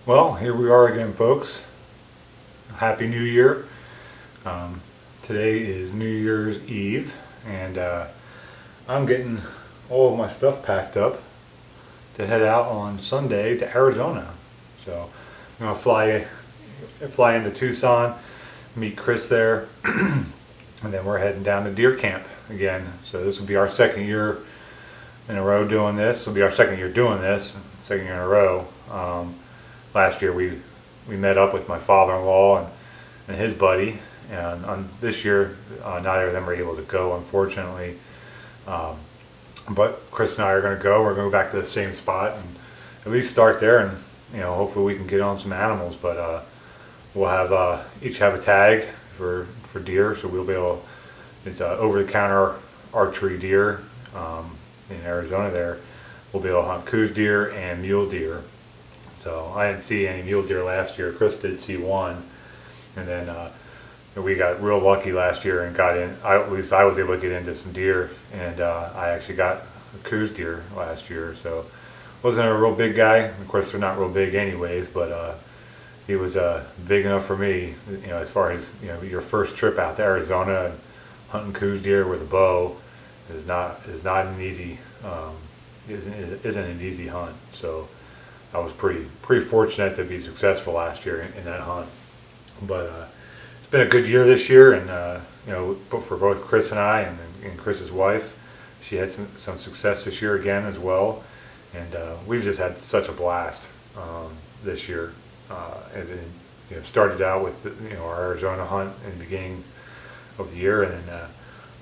Well, here we are again, folks. Happy New Year. Today is New Year's Eve, and I'm getting all of my stuff packed up to head out on Sunday to Arizona. So I'm gonna fly into Tucson, meet Chris there, and then we're heading down to deer camp again. So this will be our second year in a row doing this. This will be our second year doing this, second year in a row. Last year we met up with my father-in-law and his buddy, and on this year neither of them were able to go, unfortunately. But Chris and I are going to go. We're going to go back to the same spot and at least start there, and hopefully we can get on some animals. But we'll have each have a tag for deer, so we'll be able. It's over-the-counter archery deer in Arizona. There we'll be able to hunt coos deer and mule deer. So I didn't see any mule deer last year. Chris did see one, and then we got real lucky last year and got in. At least I was able to get into some deer, and I actually got a coos deer last year. So wasn't a real big guy. Of course, they're not real big anyways, but he was big enough for me. As far as your first trip out to Arizona and hunting coos deer with a bow is not an easy isn't an easy hunt. So I was pretty fortunate to be successful last year in that hunt. But it's been a good year this year, and for both Chris and I and Chris's wife, she had some success this year again as well, and we've just had such a blast this year. And started out with our Arizona hunt in the beginning of the year, and then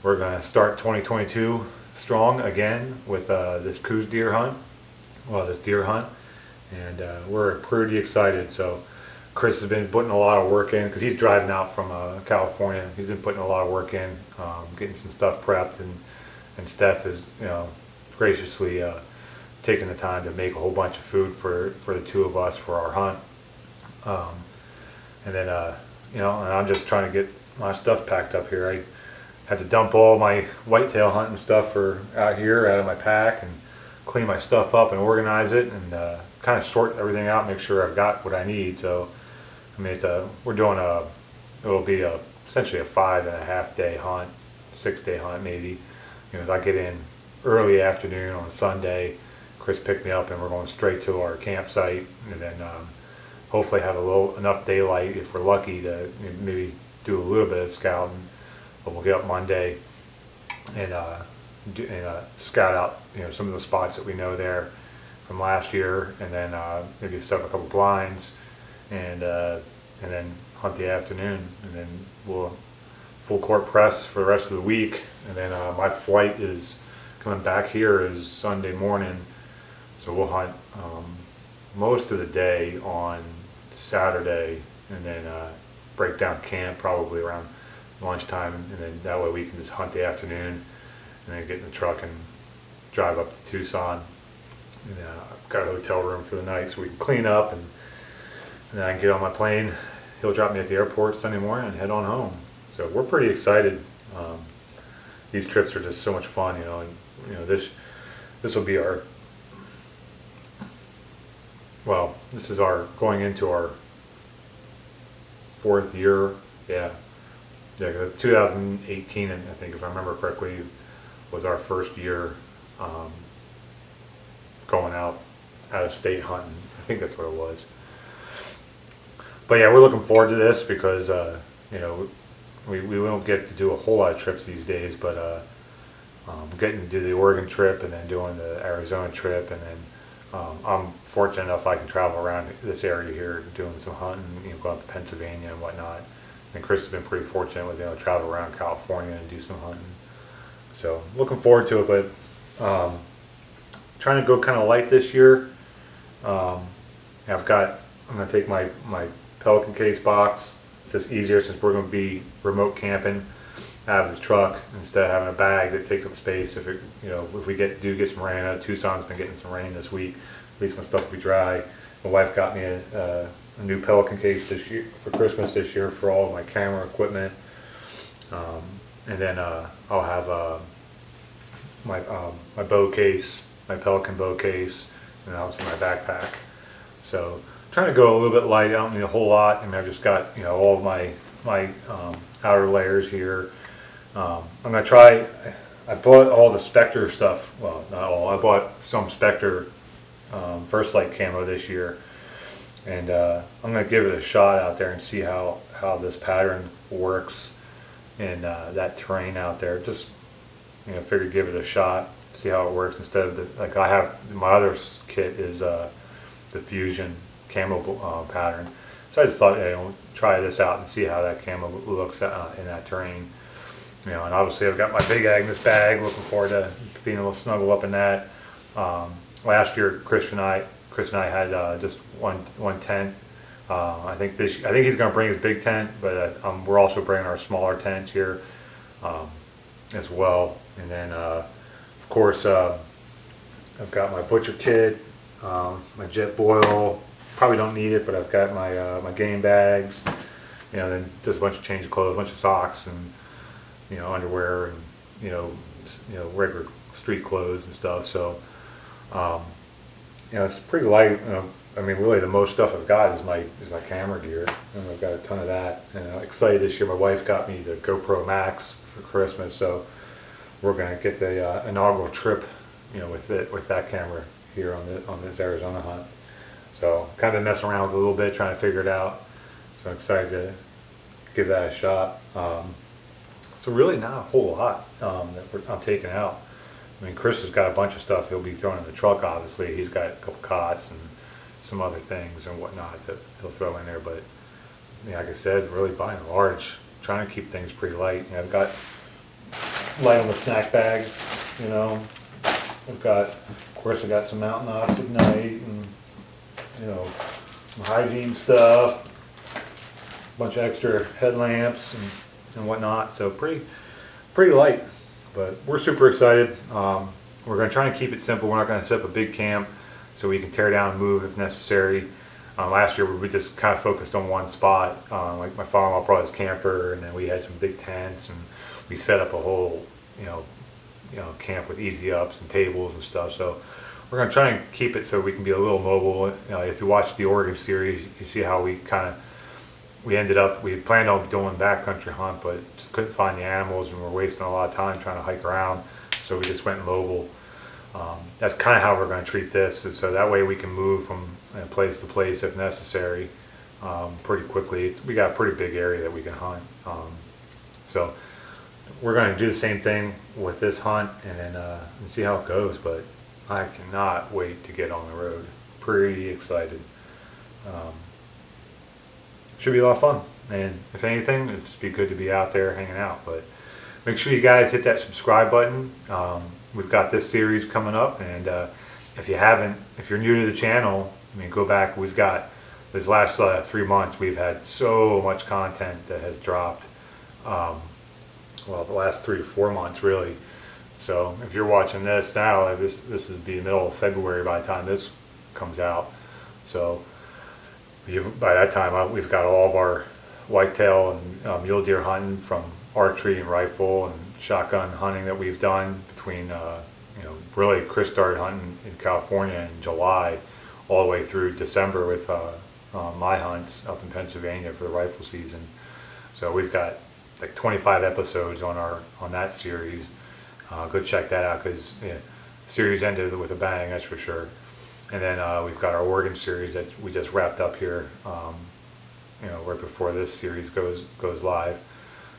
we're going to start 2022 strong again with this coos deer hunt. Well, this deer hunt. And we're pretty excited. So Chris has been putting a lot of work in because he's driving out from California. He's been putting a lot of work in, getting some stuff prepped, and Steph is graciously taking the time to make a whole bunch of food for the two of us for our hunt. And then and I'm just trying to get my stuff packed up here. I had to dump all my whitetail hunting stuff out of my pack and clean my stuff up and organize it, and kind of sort everything out, make sure I've got what I need. So I mean, it'll be essentially a 5.5 day hunt, 6-day hunt maybe. As I get in early afternoon on Sunday, Chris picked me up and we're going straight to our campsite, and then hopefully have enough daylight if we're lucky to maybe do a little bit of scouting. But we'll get up Monday and scout out some of the spots that we know there from last year, and then maybe set up a couple blinds, and then hunt the afternoon, and then we'll full court press for the rest of the week. And then my flight is coming back here is Sunday morning, so we'll hunt most of the day on Saturday, and then break down camp probably around lunchtime, and then that way we can just hunt the afternoon and then get in the truck and drive up to Tucson. And I've got a hotel room for the night so we can clean up, and then I can get on my plane. He'll drop me at the airport Sunday morning and head on home. So we're pretty excited. These trips are just so much fun, and this will be this is our going into our 4th year. Yeah, 2018, I think, if I remember correctly, was our first year going out of state hunting. I think that's what it was. But yeah, we're looking forward to this because we don't get to do a whole lot of trips these days, but getting to do the Oregon trip and then doing the Arizona trip, and then I'm fortunate enough I can travel around this area here doing some hunting, going up to Pennsylvania and whatnot. And Chris has been pretty fortunate with travel around California and do some hunting. So looking forward to it, but trying to go kind of light this year. I'm going to take my Pelican case box. It's just easier since we're going to be remote camping out of this truck instead of having a bag that takes up space. If we do get some rain, Tucson's been getting some rain this week. At least my stuff will be dry. My wife got me a new Pelican case this year for Christmas this year for all of my camera equipment, and then I'll have my bow case, my Pelican bow case, and obviously my backpack. So trying to go a little bit light. I don't need a whole lot. I mean, I've just got, you know, all of my outer layers here. I'm gonna try. I bought all the Spectre stuff. Well, not all. I bought some Spectre First Light camo this year, and I'm gonna give it a shot out there and see how this pattern works in that terrain out there. Just, you know, figured give it a shot, see how it works instead of the, like I have my other kit is the Fusion camo pattern. So I just thought, you know, try this out and see how that camo looks in that terrain. You know, and obviously I've got my big Agnes bag. Looking forward to being able to snuggle up in that. Last year, Chris and I had just one tent. I think he's going to bring his big tent, but we're also bringing our smaller tents here as well. And then, of course, I've got my butcher kit, my jet boil. Probably don't need it, but I've got my game bags. You know, then just a bunch of change of clothes, a bunch of socks, and, you know, underwear, and you know regular street clothes and stuff. So you know, it's pretty light. You know, I mean, really the most stuff I've got is my camera gear, and I've got a ton of that. And I'm excited this year. My wife got me the GoPro Max for Christmas, so we're gonna get the inaugural trip, you know, with that camera here on this Arizona hunt. So kind of messing around with it a little bit, trying to figure it out. So I'm excited to give that a shot. So really not a whole lot that I'm taking out. I mean, Chris has got a bunch of stuff he'll be throwing in the truck, obviously. He's got a couple cots and some other things and whatnot that he'll throw in there. But, I mean, like I said, really by and large, trying to keep things pretty light. You know, I've got light on the snack bags, you know. I've got, of course, I got some Mountain Ops at night and, you know, some hygiene stuff, a bunch of extra headlamps and whatnot. So pretty light. But we're super excited. We're going to try and keep it simple. We're not going to set up a big camp so we can tear down and move if necessary. Last year we just kind of focused on one spot. Like my father-in-law brought his camper, and then we had some big tents, and we set up a whole, you know, camp with easy ups and tables and stuff. So we're going to try and keep it so we can be a little mobile. You know, if you watch the Oregon series, you see how we had planned on doing backcountry hunt, but just couldn't find the animals, and we're wasting a lot of time trying to hike around. So we just went mobile. That's kind of how we're going to treat this, is so that way we can move from place to place if necessary pretty quickly. We got a pretty big area that we can hunt. So we're going to do the same thing with this hunt and see how it goes. But I cannot wait to get on the road. Pretty excited. Should be a lot of fun, and if anything, it'd just be good to be out there hanging out. But make sure you guys hit that subscribe button. We've got this series coming up, and if you're new to the channel, I mean, go back. We've got this last 3 months. We've had so much content that has dropped. Well, the last 3 to 4 months, really. So if you're watching this now, this would be the middle of February by the time this comes out. So by that time, we've got all of our whitetail and mule deer hunting, from archery and rifle and shotgun hunting that we've done between, really Chris started hunting in California in July all the way through December with my hunts up in Pennsylvania for the rifle season. So we've got like 25 episodes on that series. Go check that out, because the series ended with a bang, that's for sure. And then we've got our Oregon series that we just wrapped up here, right before this series goes live.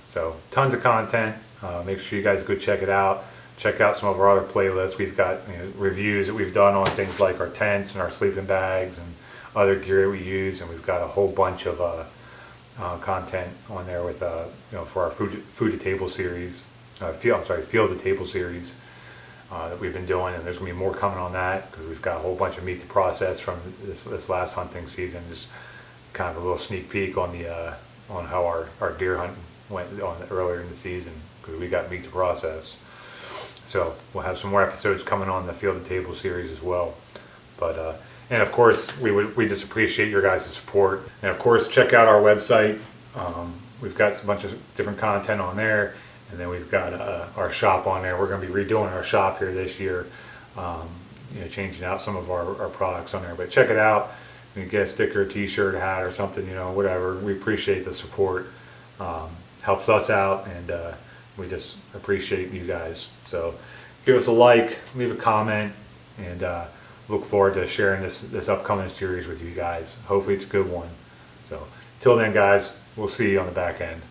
So tons of content. Make sure you guys go check it out. Check out some of our other playlists. We've got reviews that we've done on things like our tents and our sleeping bags and other gear that we use, and we've got a whole bunch of content on there with for our food to table series, field to table series. That we've been doing, and there's going to be more coming on that, because we've got a whole bunch of meat to process from this last hunting season. Just kind of a little sneak peek on on how our deer hunting went earlier in the season, because we got meat to process. So we'll have some more episodes coming on the field to table series as well. But and of course we just appreciate your guys' support. And of course, check out our website. We've got a bunch of different content on there. And then we've got our shop on there. We're going to be redoing our shop here this year, changing out some of our products on there. But check it out. You get a sticker, a t-shirt, a hat or something, whatever. We appreciate the support. Helps us out, and we just appreciate you guys. So give us a like, leave a comment, and look forward to sharing this upcoming series with you guys. Hopefully it's a good one. So till then, guys, we'll see you on the back end.